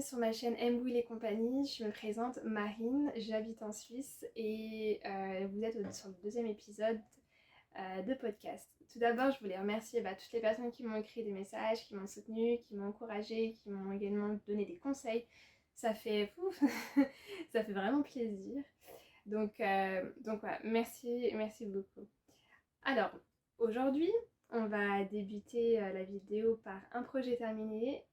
bienvenue sur ma chaîne Mbull et compagnie. Je me présente Marine, j'habite en Suisse et vous êtes sur le deuxième épisode de podcast. Tout d'abord, je voulais remercier toutes les personnes qui m'ont écrit des messages, qui m'ont soutenue, qui m'ont encouragée, qui m'ont également donné des conseils. Ça fait ça fait vraiment plaisir. Donc voilà, merci beaucoup. Alors, aujourd'hui, on va débuter la vidéo par un projet terminé.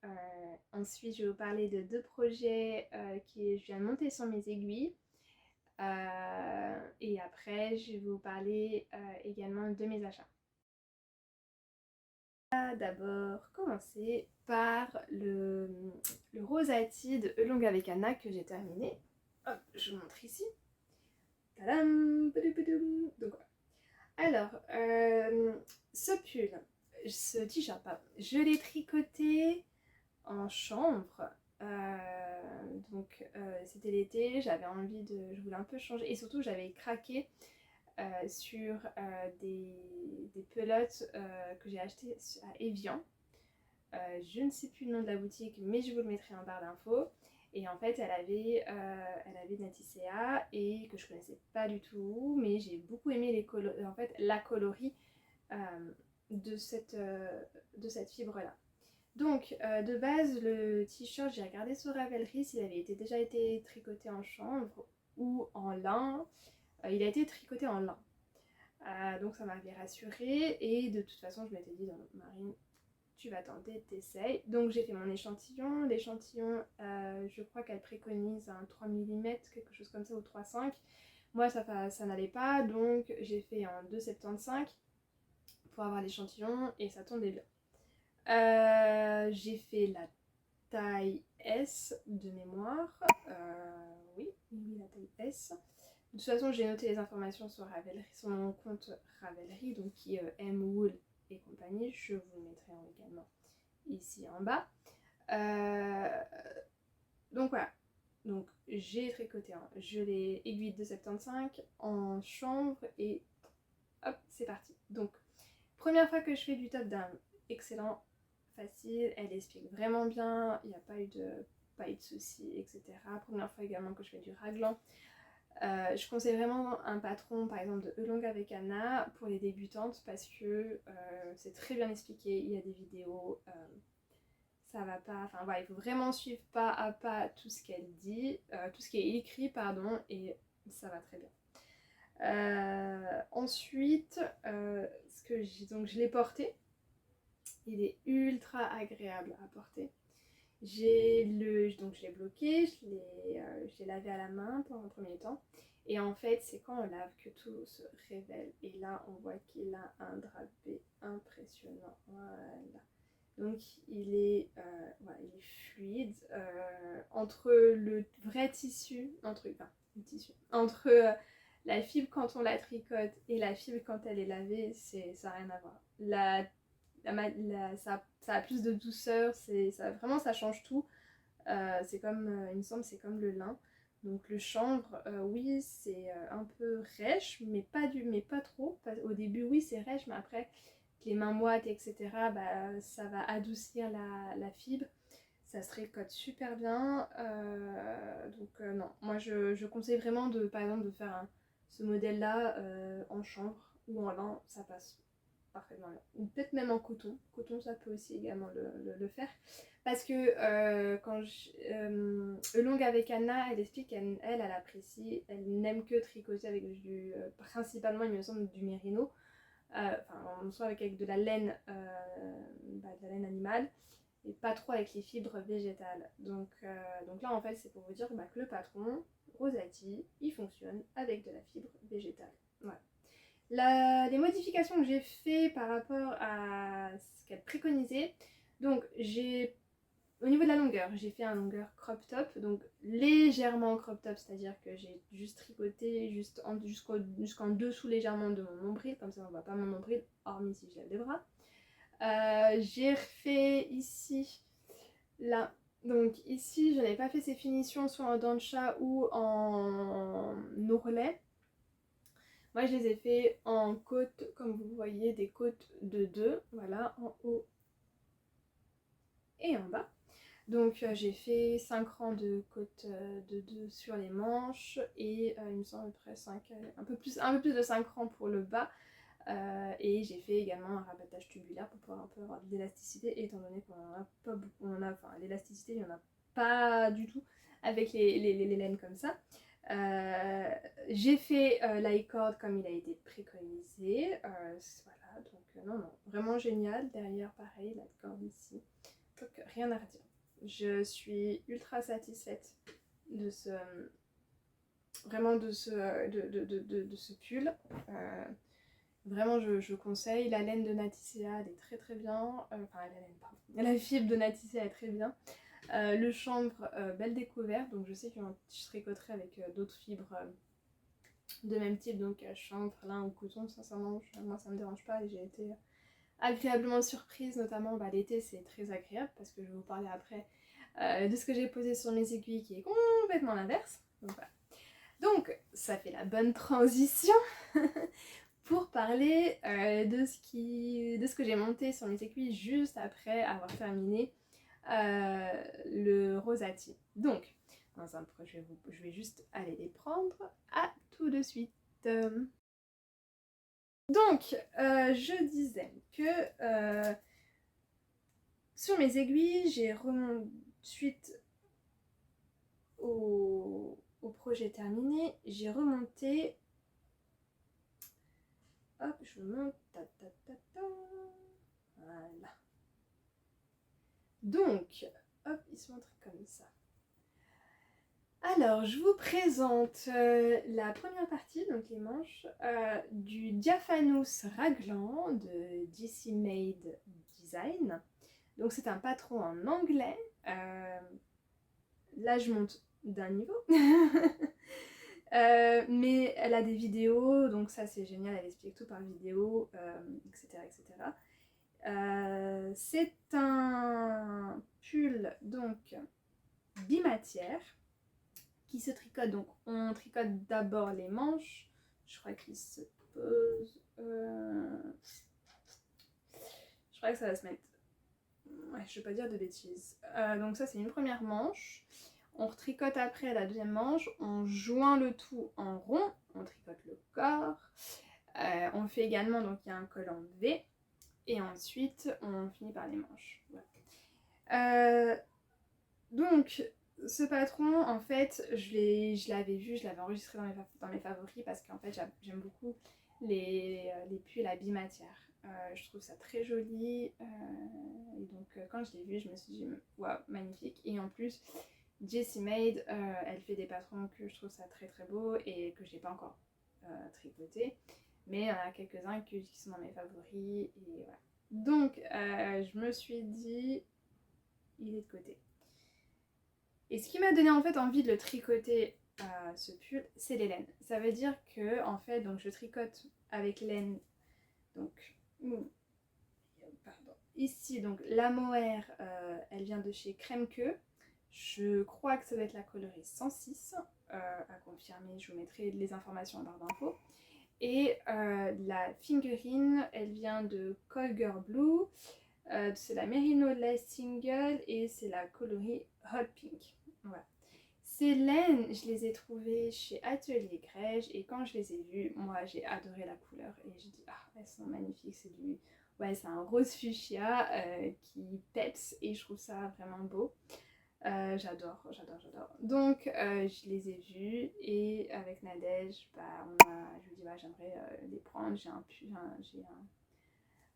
Ensuite, je vais vous parler de deux projets que je viens de monter sur mes aiguilles. Et après, je vais vous parler également de mes achats. On va d'abord commencer par le rosati de Oolong avec Anna que j'ai terminé. Hop, je vous montre ici. Tadam, donc voilà. Alors, ce pull, ce t-shirt, pardon, je l'ai tricoté en chambre. C'était l'été, j'avais envie de... Je voulais un peu changer. Et surtout, j'avais craqué sur des pelotes que j'ai achetées à Evian. Je ne sais plus le nom de la boutique, mais je vous le mettrai en barre d'infos. Et en fait, elle avait Naticea et que je connaissais pas du tout, mais j'ai beaucoup aimé la coloris euh, de cette fibre-là. Donc, de base, le t-shirt, j'ai regardé sur Ravelry s'il avait déjà été tricoté en chanvre ou en lin. Il a été tricoté en lin. Donc ça m'avait rassurée et de toute façon, je m'étais dit, Marine, tu vas tenter, t'essayes. Donc j'ai fait mon échantillon. L'échantillon, je crois qu'elle préconise un 3 mm, quelque chose comme ça, ou 3,5. Moi, ça n'allait pas, donc j'ai fait en 2,75 pour avoir l'échantillon et ça tombait bien. J'ai fait la taille S de mémoire. Oui, la taille S. De toute façon, j'ai noté les informations sur Ravelry, sur mon compte Ravelry, donc qui est Mwool et compagnie. Je vous le mettrai également ici en bas. Donc voilà. Donc j'ai tricoté, je l'ai aiguille de 75 en chanvre et hop, c'est parti. Donc première fois que je fais du top down, excellent, facile, elle explique vraiment bien, il n'y a pas eu de soucis, etc. Première fois également que je fais du raglan. Je conseille vraiment un patron par exemple de Oolong avec Anna pour les débutantes parce que c'est très bien expliqué, il y a des vidéos, ça va pas, enfin voilà, il faut vraiment suivre pas à pas tout ce qu'elle dit, tout ce qui est écrit pardon, et ça va très bien. Ensuite, donc je l'ai porté, il est ultra agréable à porter. Donc je l'ai bloqué, je l'ai lavé à la main pour un premier temps. Et en fait, c'est quand on lave que tout se révèle. Et là, on voit qu'il a un drapé impressionnant. Voilà. Donc, il est fluide. Entre le vrai tissu, entre la fibre quand on la tricote et la fibre quand elle est lavée, ça n'a rien à voir. Ça a plus de douceur, vraiment ça change tout. C'est comme, il me semble, c'est comme le lin. Donc le chanvre, oui, c'est un peu rêche, mais pas trop. Au début, oui, c'est rêche, mais après, les mains moites, etc., ça va adoucir la fibre. Ça se tricote super bien. Non, moi je conseille vraiment par exemple, de faire ce modèle-là en chanvre ou en lin, ça passe parfaitement bien. Ou peut-être même en coton. Coton, ça peut aussi également le faire. Parce que Oolong avec Anna, elle explique qu'elle apprécie, elle n'aime que tricoter avec principalement, il me semble, du mérino. Soit avec de la laine, de la laine animale, et pas trop avec les fibres végétales. Donc là, en fait, c'est pour vous dire que le patron, Rosati, il fonctionne avec de la fibre végétale. Voilà. Les modifications que j'ai fait par rapport à ce qu'elle préconisait, donc au niveau de la longueur, j'ai fait un longueur crop top, donc légèrement crop top, c'est-à-dire que j'ai juste tricoté jusqu'en dessous légèrement de mon nombril, comme ça on voit pas mon nombril, hormis si je lève les bras. J'ai refait ici, là, donc ici je n'avais pas fait ces finitions soit en dent de chat ou en ourlet. Moi je les ai fait en côte, comme vous voyez, des côtes de 2, voilà, en haut et en bas. Donc j'ai fait 5 rangs de côte de 2 sur les manches et il me semble à peu près 5, un peu plus de 5 rangs pour le bas. Et j'ai fait également un rabattage tubulaire pour pouvoir un peu avoir de l'élasticité, étant donné qu'on en a pas beaucoup, enfin l'élasticité il n'y en a pas du tout avec les laines comme ça. J'ai fait l'i-cord comme il a été préconisé, voilà, donc non, vraiment génial. Derrière pareil, l'i-cord ici, donc rien à redire. Je suis ultra satisfaite de ce, vraiment de ce pull. Vraiment, je conseille. La laine de Naticea, elle est très très bien. Enfin, la laine, pardon. La fibre de Naticea est très bien. Le chanvre, belle découverte. Donc, je sais que je tricoterai avec d'autres fibres de même type. Donc, chanvre, lin ou coton. Sincèrement, moi, ça me dérange pas. Et j'ai été agréablement surprise. Notamment, l'été, c'est très agréable. Parce que je vais vous parler après de ce que j'ai posé sur mes aiguilles qui est complètement l'inverse. Donc, voilà. Donc, ça fait la bonne transition pour parler de ce que j'ai monté sur mes aiguilles juste après avoir terminé le rosati. Donc, je vais juste aller les prendre. À tout de suite. Donc, je disais que sur mes aiguilles, j'ai remonté suite au projet terminé, j'ai remonté. Hop, je monte. Voilà. Donc, hop, il se montre comme ça. Alors, je vous présente la première partie, donc les manches, du Diaphanous Raglan de DC Made Design. Donc, c'est un patron en anglais. Là, je monte d'un niveau. Mais elle a des vidéos, donc ça c'est génial, elle explique tout par vidéo, etc. etc. C'est un pull donc bimatière qui se tricote. Donc on tricote d'abord les manches. Je crois qu'il se pose. Je crois que ça va se mettre. Ouais, je vais pas dire de bêtises. Donc ça c'est une première manche. On retricote après la deuxième manche, on joint le tout en rond, on tricote le corps. On fait également, donc il y a un col en V. Et ensuite, on finit par les manches. Voilà. Donc, ce patron, en fait, je l'avais vu, je l'avais enregistré dans mes favoris parce qu'en fait, j'aime beaucoup les pulls à bimatière. Je trouve ça très joli. Et donc, quand je l'ai vu, je me suis dit, waouh, magnifique. Et en plus, Jessie Made, elle fait des patrons que je trouve ça très très beau et que je n'ai pas encore tricoté. Mais il y en a quelques-uns qui sont dans mes favoris. Et voilà. Donc, je me suis dit, il est de côté. Et ce qui m'a donné en fait envie de le tricoter, ce pull, c'est les laines. Ça veut dire que en fait, donc je tricote avec laine. Donc, pardon. Ici, donc la mohair, elle vient de chez Crème Queue. Je crois que ça doit être la colorie 106. À confirmer, je vous mettrai les informations en barre d'infos. Et la figurine, elle vient de Colger Blue. C'est la Merino Lace Single et c'est la coloris Hot Pink. Voilà. Ces laines, je les ai trouvées chez Atelier Grège et quand je les ai vues, moi j'ai adoré la couleur et j'ai dit ah elles sont magnifiques, c'est un rose fuchsia qui peps et je trouve ça vraiment beau. J'adore. Donc je les ai vus et avec Nadège, je lui dis j'aimerais les prendre. J'ai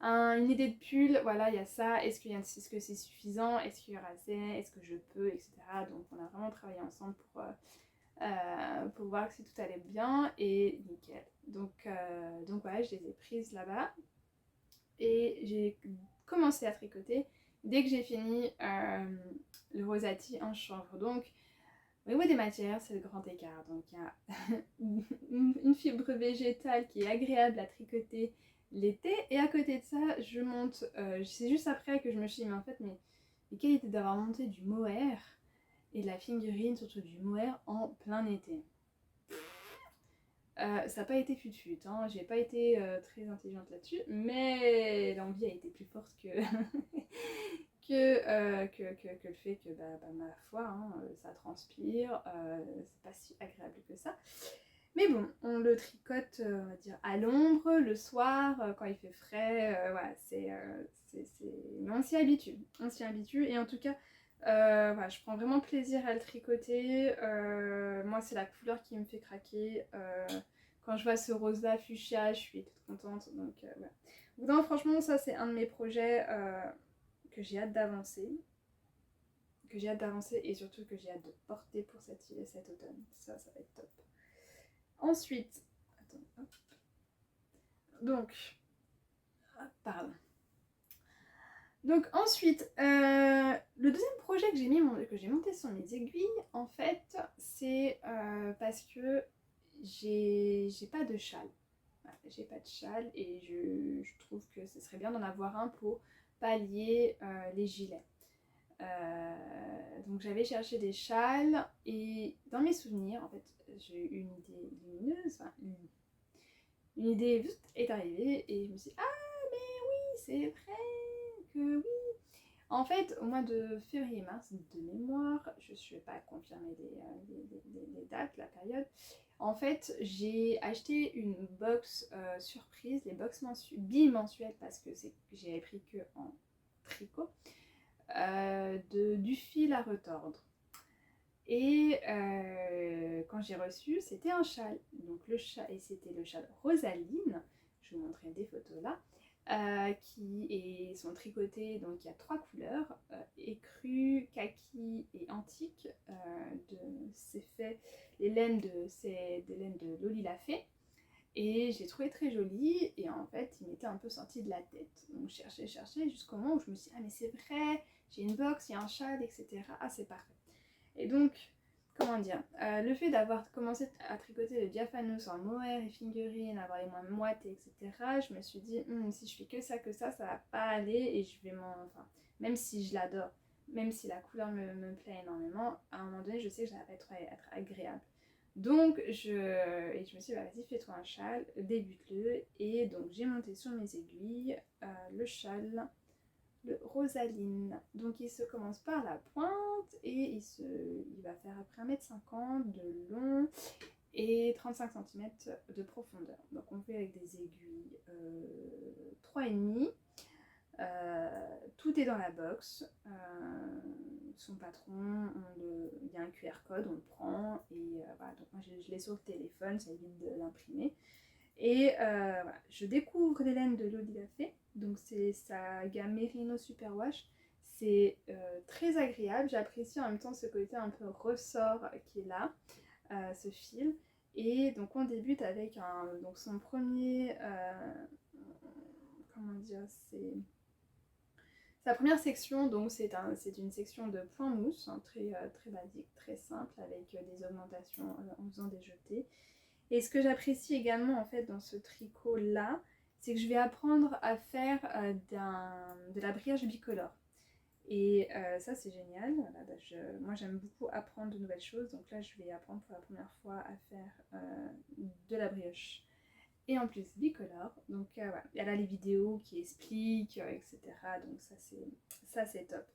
une idée de pull, voilà, il y a ça. Est-ce que c'est suffisant? Est-ce qu'il y aura assez? Est-ce que je peux? Etc. Donc on a vraiment travaillé ensemble pour voir si tout allait bien et nickel. Donc voilà, je les ai prises là-bas et j'ai commencé à tricoter dès que j'ai fini le rosati en chanvre. Donc au niveau des matières, c'est le grand écart. Donc il y a une fibre végétale qui est agréable à tricoter l'été. Et à côté de ça, je monte, c'est juste après que je me suis dit, mais en fait, mais quelle idée d'avoir monté du mohair et de la figurine, surtout du mohair, en plein été. Ça n'a pas été fut-fut, hein. J'ai pas été très intelligente là-dessus, mais l'envie a été plus forte que le fait que ma foi, hein, ça transpire, c'est pas si agréable que ça. Mais bon, on le tricote, on va dire, à l'ombre, le soir, quand il fait frais, voilà, mais on s'y habitue, et en tout cas, voilà, je prends vraiment plaisir à le tricoter. Moi, c'est la couleur qui me fait craquer. Quand je vois ce rose-là, fuchsia, je suis toute contente, donc voilà. Donc, franchement, ça, c'est un de mes projets que j'ai hâte d'avancer. Et surtout que j'ai hâte de porter pour cet automne. Ça va être top. Ensuite, attends, hop. Donc, pardon. Donc ensuite, le deuxième projet que j'ai monté sur mes aiguilles, en fait, c'est parce que j'ai pas de châle. Voilà, j'ai pas de châle et je trouve que ce serait bien d'en avoir un pour pallier les gilets. Donc j'avais cherché des châles et dans mes souvenirs, en fait, j'ai eu une idée lumineuse, enfin, une idée est arrivée et je me suis dit, ah mais oui, c'est vrai que oui. En fait, au mois de février-mars, de mémoire, je ne vais pas confirmer les dates, la période. En fait, j'ai acheté une box surprise, les box bimensuelles, parce que j'ai pris que en tricot, du fil à retordre. Et quand j'ai reçu, c'était un châle. Donc et c'était le châle Rosaline. Je vous montrerai des photos là. Qui sont tricotés, donc il y a 3 couleurs, écru, kaki et antique. C'est fait des laines de Loli l'a fait. Et j'ai trouvé très joli et en fait il m'était un peu sorti de la tête. Donc je cherchais jusqu'au moment où je me suis dit, ah mais c'est vrai, j'ai une box, il y a un châle, etc. Ah c'est parfait. Et donc, comment dire, le fait d'avoir commencé à tricoter le diaphanous en mohair et fingering, avoir les mains moites, etc., je me suis dit, si je fais que ça va pas aller et je vais enfin, même si je l'adore, même si la couleur me plaît énormément, à un moment donné, je sais que ça va pas être agréable. Donc, je me suis dit, vas-y, fais-toi un châle, débute-le. Et donc, j'ai monté sur mes aiguilles le châle, le Rosaline. Donc il se commence par la pointe et il va faire après 1,50 m de long et 35 cm de profondeur. Donc on fait avec des aiguilles 3,5. Tout est dans la box. Son patron, il y a un QR code, on le prend et voilà. Donc moi je l'ai sur le téléphone, ça évite de l'imprimer. Et voilà, je découvre les laines de Loli l'a fait. Donc c'est sa gamme Merino Superwash. C'est très agréable. J'apprécie en même temps ce côté un peu ressort qui est là, ce fil. Et donc on débute avec donc son premier, comment dire, c'est sa première section. Donc c'est une section de point mousse, hein, très basique, très simple, avec des augmentations en faisant des jetés. Et ce que j'apprécie également en fait dans ce tricot là, c'est que je vais apprendre à faire de la brioche bicolore. Et ça c'est génial. Voilà, moi j'aime beaucoup apprendre de nouvelles choses. Donc là je vais apprendre pour la première fois à faire de la brioche. Et en plus bicolore. Donc voilà, il y a là les vidéos qui expliquent, etc. Donc ça c'est top.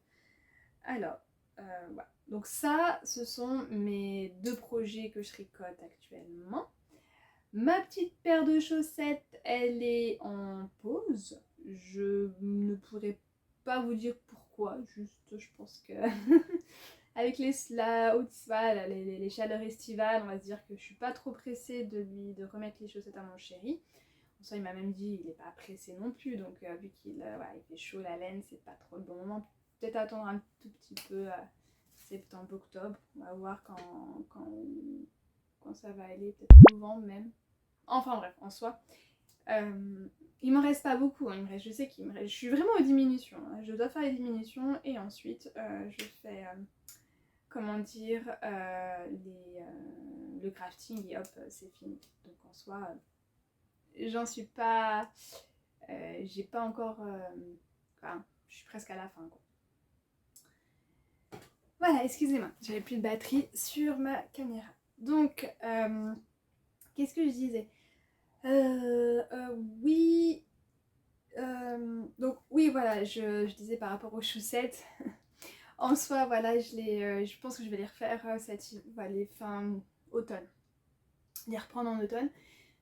Alors, voilà. Donc ça, ce sont mes 2 projets que je tricote actuellement. Ma petite paire de chaussettes, elle est en pause. Je ne pourrais pas vous dire pourquoi, juste je pense que avec les chaleurs estivales, on va se dire que je suis pas trop pressée de remettre les chaussettes à mon chéri. Ça, il m'a même dit il est pas pressé non plus, donc vu qu'il il fait chaud, la laine, c'est pas trop le bon moment. Peut-être attendre un tout petit peu septembre, octobre, on va voir quand ça va aller, peut-être novembre même. Enfin bref, en soi, il m'en reste pas beaucoup, hein. Je sais qu'il me reste, je suis vraiment aux diminutions, hein. Je dois faire les diminutions et ensuite je fais, comment dire, le crafting et hop, c'est fini. Donc en soi, j'en suis pas, j'ai pas encore, enfin, je suis presque à la fin, quoi. Voilà, excusez-moi, j'avais plus de batterie sur ma caméra. Donc, qu'est-ce que je disais? Oui, donc oui, oui, voilà, je disais par rapport aux chaussettes, en soi, voilà, je pense que je vais les refaire les fins automne, les reprendre en automne.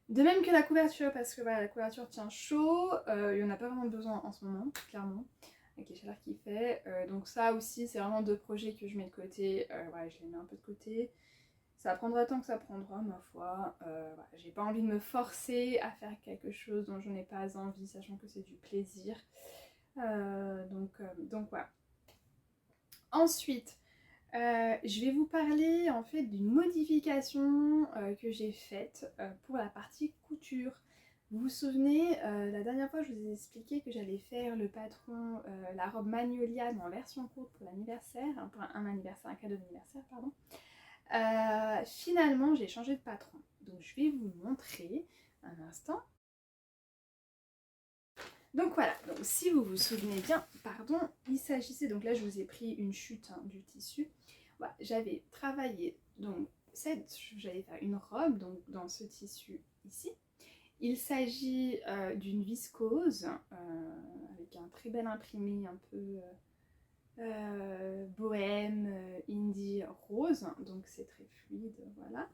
De même que la couverture, parce que voilà, la couverture tient chaud, il n'y en a pas vraiment besoin en ce moment, clairement, avec les chaleurs qu'il fait. Donc ça aussi, c'est vraiment 2 projets que je mets de côté, voilà, je les mets un peu de côté. Ça prendra le temps que ça prendra, ma foi. Voilà, j'ai pas envie de me forcer à faire quelque chose dont je n'ai pas envie, sachant que c'est du plaisir. Donc voilà. Ensuite, je vais vous parler en fait d'une modification que j'ai faite pour la partie couture. Vous vous souvenez, la dernière fois je vous ai expliqué que j'allais faire le patron, la robe Magnolia mais en version courte pour l'anniversaire, hein, pour un anniversaire, un cadeau d'anniversaire, pardon. Finalement j'ai changé de patron, donc je vais vous montrer un instant. Donc voilà, donc si vous vous souvenez bien, pardon, il s'agissait, donc là je vous ai pris une chute hein, du tissu. Voilà, j'avais travaillé, donc j'allais faire une robe donc, dans ce tissu ici. Il s'agit d'une viscose avec un très bel imprimé un peu bohème, indie rose, donc c'est très fluide, voilà.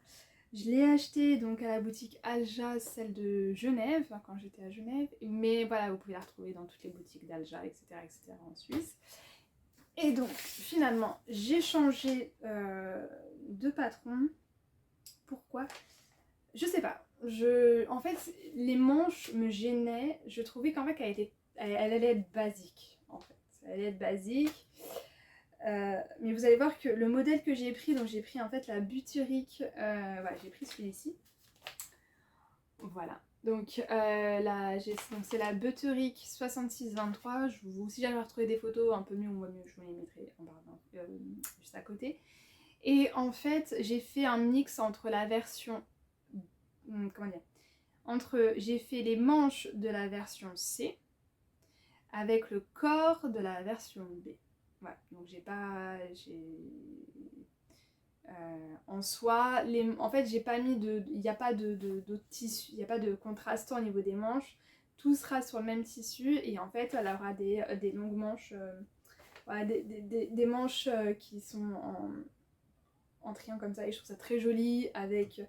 Je l'ai acheté donc à la boutique Alja, celle de Genève, quand j'étais à Genève. Mais voilà, vous pouvez la retrouver dans toutes les boutiques d'Alja, etc., etc. en Suisse. Et donc, finalement, j'ai changé de patron. Pourquoi? Je sais pas. En fait, les manches me gênaient. Je trouvais qu'en fait, elle allait être basique. En fait, elle allait être basique. Mais vous allez voir que le modèle que j'ai pris, donc j'ai pris en fait la Butterick, voilà, j'ai pris celui-ci. Voilà. Donc c'est la Butterick 6623. Si j'arrive à retrouver des photos un peu mieux ou moins mieux, je vous les mettrai en barre juste à côté. Et en fait, j'ai fait un mix entre la version, comment dire, j'ai fait les manches de la version C avec le corps de la version B. Voilà, donc en soi, en fait j'ai pas mis il n'y a pas de tissu, il n'y a pas de contrastant au niveau des manches, tout sera sur le même tissu et en fait elle aura des longues manches, voilà, des manches qui sont en triangle comme ça et je trouve ça très joli avec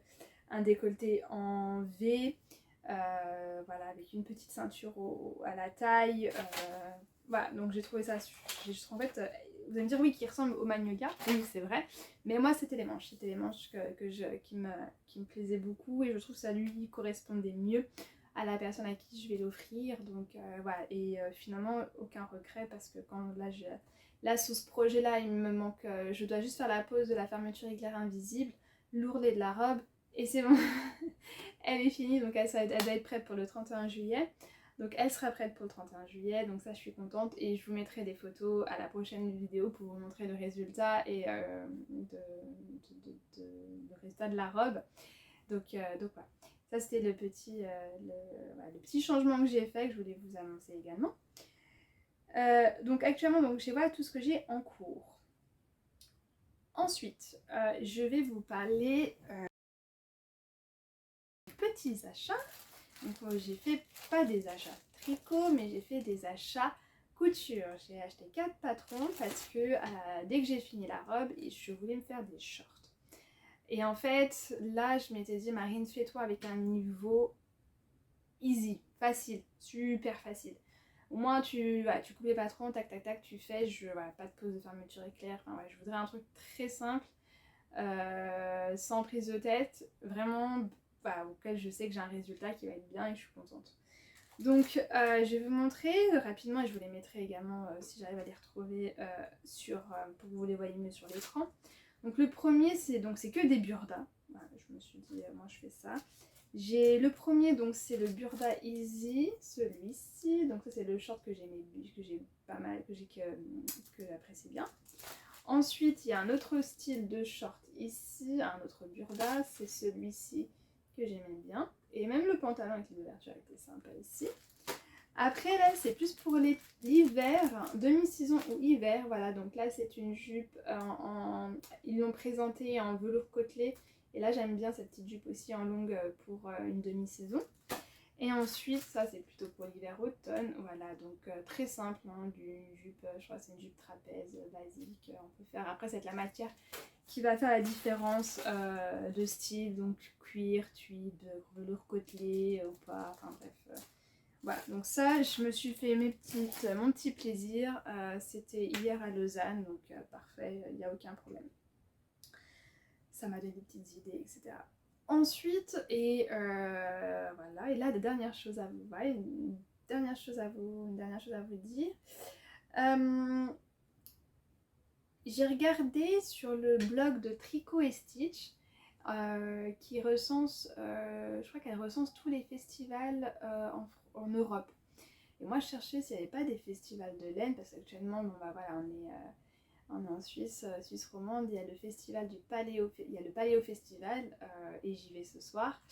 un décolleté en V, voilà, avec une petite ceinture à la taille, voilà, donc j'ai trouvé ça, en fait, vous allez me dire oui, qui ressemble au Magnolia, oui c'est vrai, mais moi c'était les manches qui me plaisaient beaucoup et je trouve que ça lui correspondait mieux à la personne à qui je vais l'offrir, donc voilà, et finalement aucun regret parce que là sur ce projet là il me manque, je dois juste faire la pose de la fermeture éclair invisible, l'ourlet de la robe et c'est bon. Elle est finie, donc elle doit être prête pour le 31 juillet. Donc elle sera prête pour le 31 juillet, donc ça je suis contente et je vous mettrai des photos à la prochaine vidéo pour vous montrer le résultat et le résultat de la robe. Donc voilà, ça c'était le petit changement que j'ai fait, que je voulais vous annoncer également. Donc actuellement, donc, voilà tout ce que j'ai en cours. Ensuite, je vais vous parler petits achats. Donc j'ai fait pas des achats tricot, mais j'ai fait des achats couture. J'ai acheté 4 patrons parce que dès que j'ai fini la robe, je voulais me faire des shorts. Et en fait, là je m'étais dit Marine, fais-toi avec un niveau easy, facile, super facile. Au moins tu coupes les patrons, tac tac tac, tu fais, pas de pause de fermeture éclair, enfin, je voudrais un truc très simple, sans prise de tête, vraiment auquel je sais que j'ai un résultat qui va être bien et que je suis contente. Donc je vais vous montrer rapidement et je vous les mettrai également si j'arrive à les retrouver pour que vous les voyez mieux sur l'écran. Donc le premier c'est que des burdas. Voilà, je me suis dit moi je fais ça. J'ai le premier, donc c'est le Burda Easy, celui-ci. Donc ça c'est le short que j'ai pas mal, que j'apprécie bien. Ensuite il y a un autre style de short ici, un autre Burda, c'est celui-ci que j'aimais bien. Et même le pantalon avec l'ouverture était sympa ici. Après là c'est plus pour l'hiver, demi-saison ou hiver, voilà, donc là c'est une jupe ils l'ont présentée en velours côtelé. Et là j'aime bien cette petite jupe aussi en longue pour une demi-saison. Et ensuite, ça c'est plutôt pour l'hiver-automne, voilà, donc très simple, hein, d'une jupe, je crois que c'est une jupe trapèze basique, on peut faire, après c'est la matière qui va faire la différence de style, donc cuir, tweed, velours côtelé ou pas, enfin bref. Voilà, donc ça, je me suis fait mon petit plaisir, c'était hier à Lausanne, donc parfait, il n'y a aucun problème. Ça m'a donné des petites idées, etc. Ensuite, et voilà, et là, des dernières choses à vous, voilà, une dernière chose à vous dire. J'ai regardé sur le blog de Tricot et Stitch, qui recense, je crois qu'elle recense tous les festivals en Europe. Et moi, je cherchais s'il n'y avait pas des festivals de laine, parce qu'actuellement, bon bah voilà, on est en Suisse, Suisse romande, il y a le festival il y a le Paléo Festival, et j'y vais ce soir.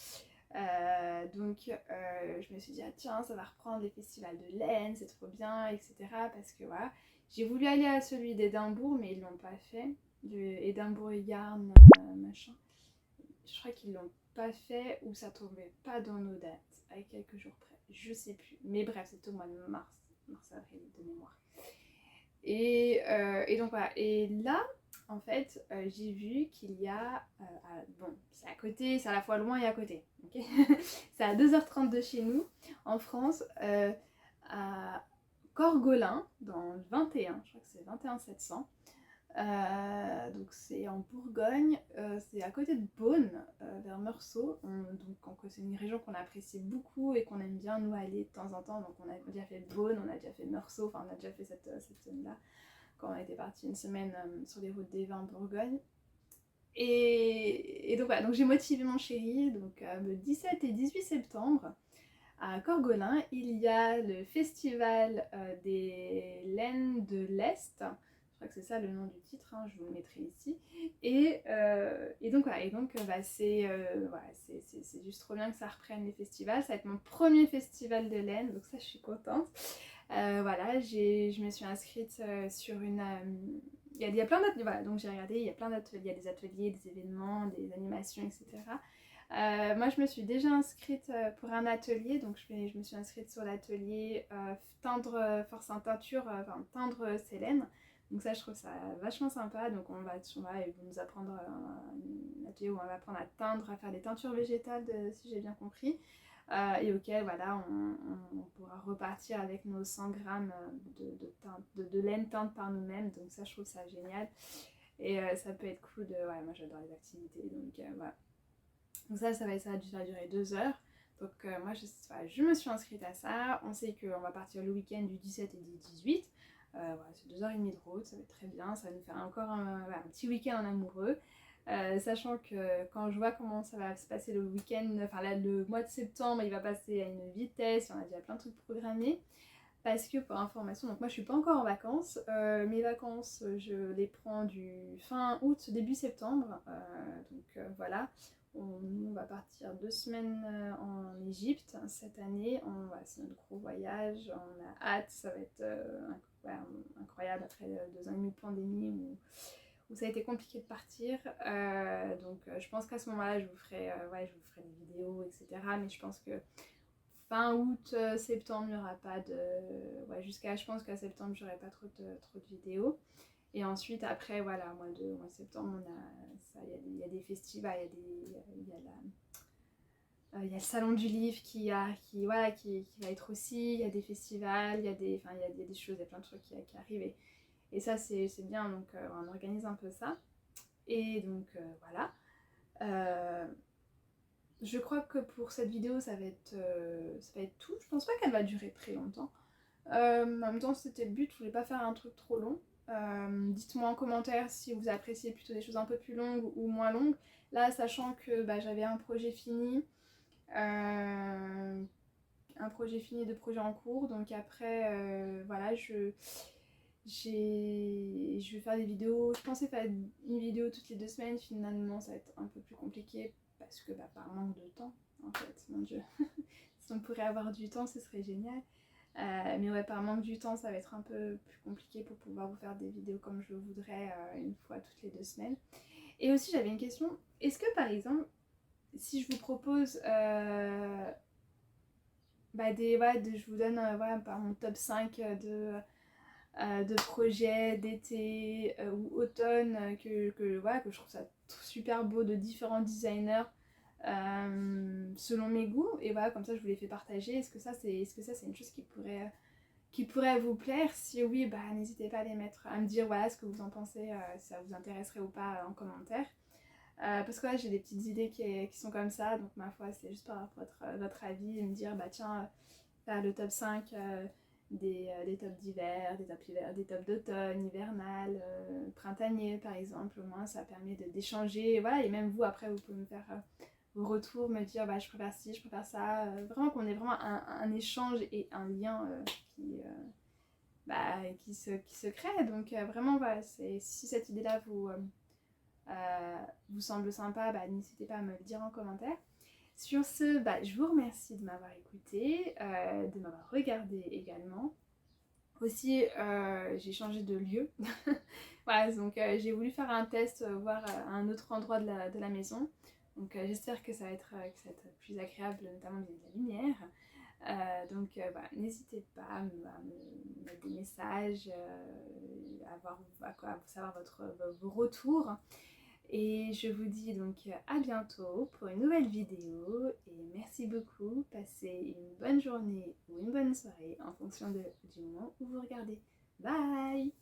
Donc je me suis dit, ah tiens, ça va reprendre les festivals de laine, c'est trop bien, etc. Parce que voilà, j'ai voulu aller à celui d'Édimbourg, mais ils l'ont pas fait. Édimbourg Yarn, machin. Je crois qu'ils l'ont pas fait ou ça tombait pas dans nos dates, à quelques jours près. Je sais plus. Mais bref, c'était au mois de mars-avril de mémoire. Et donc voilà. Et là, en fait, j'ai vu qu'il y a... bon, c'est à côté, c'est à la fois loin et à côté. Okay. C'est à 2h30 de chez nous, en France, à Corgolin, dans le 21, je crois que c'est 21 700. Donc c'est en Bourgogne, c'est à côté de Beaune, vers Meursault. Donc c'est une région qu'on apprécie beaucoup et qu'on aime bien nous aller de temps en temps. Donc on a déjà fait Beaune, on a déjà fait Meursault, enfin on a déjà fait cette zone-là quand on était parti une semaine sur les routes des vins en Bourgogne. Et donc voilà, donc j'ai motivé mon chéri, donc le 17 et 18 septembre à Corgolin, il y a le festival des laines de l'Est. Je crois que c'est ça le nom du titre, hein, je vous le mettrai ici. Et donc voilà, bah, c'est juste trop bien que ça reprenne les festivals. Ça va être mon premier festival de laine, donc ça je suis contente. Voilà, je me suis inscrite sur une... il y a plein d'ateliers, voilà, donc j'ai regardé, il y a plein d'ateliers, il y a des ateliers, des événements, des animations, etc. Moi je me suis déjà inscrite pour un atelier, donc je me suis inscrite sur l'atelier teindre force en teinture, enfin teindre ses laines. Donc ça je trouve ça vachement sympa, donc on va ils vont nous apprendre un atelier où on va apprendre à teindre, à faire des teintures végétales si j'ai bien compris. Et auquel voilà, on pourra repartir avec nos 100 grammes de laine teinte par nous-mêmes, donc ça je trouve ça génial. Et ça peut être cool ouais, moi j'adore les activités, donc voilà. Donc ça va durer 2 heures. Donc moi je me suis inscrite à ça. On sait qu'on va partir le week-end du 17 et du 18. Voilà, c'est 2h30 de route, ça va être très bien. Ça va nous faire encore un petit week-end en amoureux. Sachant que quand je vois comment ça va se passer le week-end, enfin là le mois de septembre, il va passer à une vitesse, on a déjà plein de trucs programmés. Parce que pour information, donc moi je suis pas encore en vacances, mes vacances je les prends du fin août, début septembre, donc voilà. On va partir 2 semaines en Égypte cette année, c'est notre gros voyage, on a hâte, ça va être incroyable après 2 ans et demi de pandémie où ça a été compliqué de partir, donc je pense qu'à ce moment-là je vous ferai des vidéos, etc. Mais je pense que fin août, septembre, il n'y aura pas de... je pense qu'à septembre, j'aurai pas trop de vidéos. Et ensuite, après, voilà, mois de septembre, il y a des festivals, il y a le salon du livre qui va être aussi, il y a des festivals, il y a des choses, il y a plein de trucs qui arrivent. Et ça, c'est bien, donc on organise un peu ça. Et donc, voilà. Je crois que pour cette vidéo, ça va être tout. Je pense pas qu'elle va durer très longtemps. En même temps, c'était le but, je voulais pas faire un truc trop long. Dites-moi en commentaire si vous appréciez plutôt des choses un peu plus longues ou moins longues. Là, sachant que j'avais un projet fini, de projet en cours. Donc après, voilà, je vais faire des vidéos. Je pensais faire une vidéo toutes les 2 semaines. Finalement, ça va être un peu plus compliqué parce que par manque de temps, en fait, mon dieu. Si on pourrait avoir du temps, ce serait génial. Mais ouais, par manque du temps, ça va être un peu plus compliqué pour pouvoir vous faire des vidéos comme je le voudrais une fois toutes les 2 semaines. Et aussi, j'avais une question. Est-ce que par exemple, si je vous propose je vous donne par mon top 5 de projets d'été ou automne que je trouve ça super beau de différents designers selon mes goûts. Et voilà, comme ça je vous les fais partager. Est-ce que ça c'est une chose qui pourrait vous plaire? Si oui, n'hésitez pas à les mettre, à me dire voilà ce que vous en pensez, si ça vous intéresserait ou pas en commentaire. Parce que là j'ai des petites idées qui sont comme ça, donc ma foi c'est juste par votre avis et me dire tiens, faire le top 5 des tops d'hiver, des tops d'automne, hivernal, printanier par exemple. Au moins ça permet d'échanger, et voilà, et même vous après vous pouvez me faire vos retours, me dire je préfère ci, je préfère ça, vraiment qu'on ait vraiment un échange et un lien qui se crée. Donc vraiment voilà, si cette idée là vous semble sympa, n'hésitez pas à me le dire en commentaire. Sur ce, je vous remercie de m'avoir écouté, de m'avoir regardé également. Aussi, j'ai changé de lieu. Voilà, donc j'ai voulu faire un test, voir un autre endroit de la maison. Donc j'espère que ça va être plus agréable, notamment via la lumière. Donc n'hésitez pas à me mettre des messages, à savoir vos retours. Et je vous dis donc à bientôt pour une nouvelle vidéo et merci beaucoup, passez une bonne journée ou une bonne soirée en fonction du moment où vous regardez. Bye!